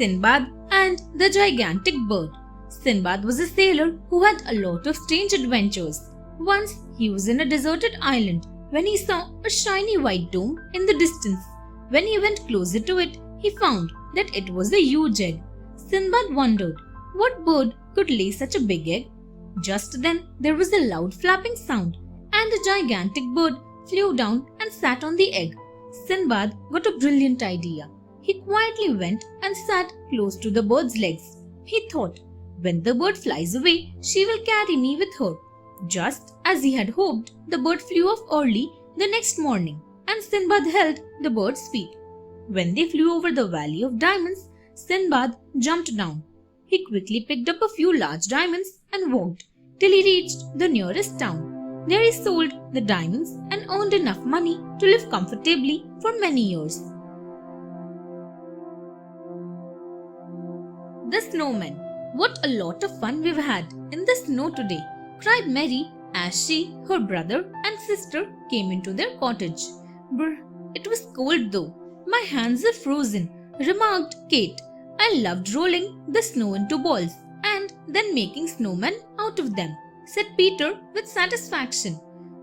Sinbad and the Gigantic Bird. Sinbad was a sailor who had a lot of strange adventures. Once he was in a deserted island when he saw a shiny white dome in the distance. When he went closer to it, he found that it was a huge egg. Sinbad wondered what bird could lay such a big egg. Just then there was a loud flapping sound, and the gigantic bird flew down and sat on the egg. Sinbad got a brilliant idea. He quietly went and sat close to the bird's legs. He thought, when the bird flies away, she will carry me with her. Just as he had hoped, the bird flew off early the next morning, and Sinbad held the bird's feet. When they flew over the Valley of Diamonds, Sinbad jumped down. He quickly picked up a few large diamonds and walked till he reached the nearest town. There he sold the diamonds and earned enough money to live comfortably for many years. The Snowman. What a lot of fun we've had in the snow today, cried Mary as she, her brother and sister came into their cottage. Brr, it was cold though. My hands are frozen, remarked Kate. I loved rolling the snow into balls and then making snowmen out of them, said Peter with satisfaction.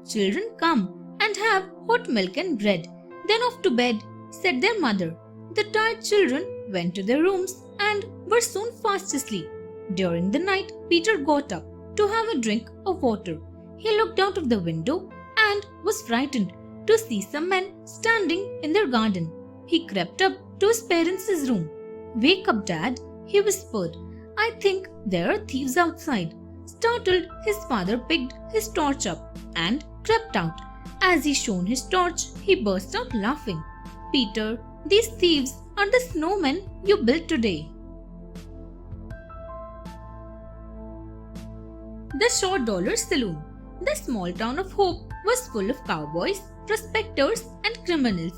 Children, come and have hot milk and bread, then off to bed, said their mother. The tired children went to their rooms and were soon fast asleep. During the night, Peter got up to have a drink of water. He looked out of the window and was frightened to see some men standing in their garden. He crept up to his parents' room. Wake up, Dad, he whispered. I think there are thieves outside. Startled, his father picked his torch up and crept out. As he shone his torch, he burst out laughing. Peter, these thieves are the snowmen you built today. The Short Dollar Saloon. The small town of Hope was full of cowboys, prospectors, and criminals.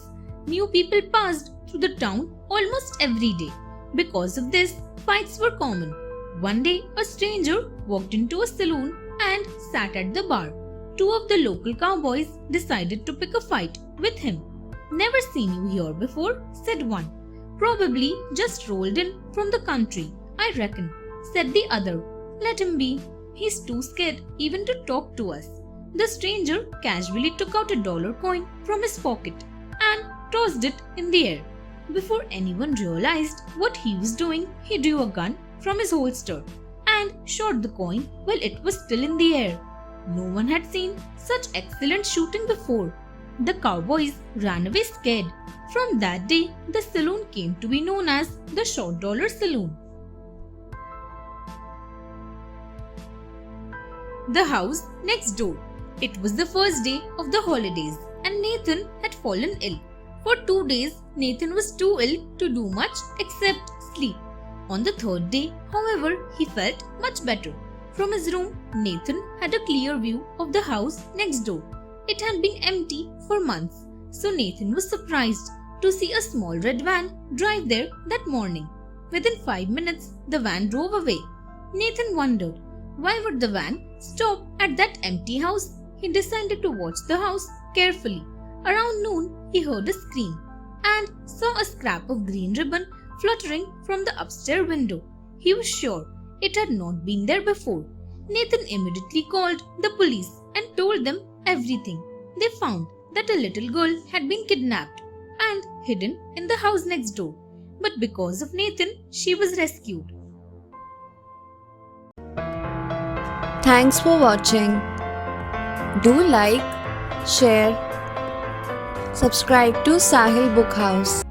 New people passed through the town almost every day. Because of this, fights were common. One day, a stranger walked into a saloon and sat at the bar. Two of the local cowboys decided to pick a fight with him. Never seen you here before, said one. Probably just rolled in from the country, I reckon, said the other. Let him be. He's too scared even to talk to us. The stranger casually took out $1 coin from his pocket and tossed it in the air. Before anyone realized what he was doing, he drew a gun from his holster and shot the coin while it was still in the air. No one had seen such excellent shooting before. The cowboys ran away scared. From that day, the saloon came to be known as the Short Dollar Saloon. The house next door. It was the first day of the holidays and Nathan had fallen ill. For 2 days, Nathan was too ill to do much except sleep. On the third day, however, he felt much better. From his room, Nathan had a clear view of the house next door. It had been empty for months, so Nathan was surprised to see a small red van drive there that morning. Within 5 minutes, the van drove away. Nathan wondered, why would the van stop at that empty house? He decided to watch the house carefully. Around noon, he heard a scream and saw a scrap of green ribbon fluttering from the upstairs window. He was sure it had not been there before. Nathan immediately called the police and told them everything. They found that a little girl had been kidnapped and hidden in the house next door. But because of Nathan, she was rescued. Thanks for watching. Do like, share, subscribe to Sahil Book House.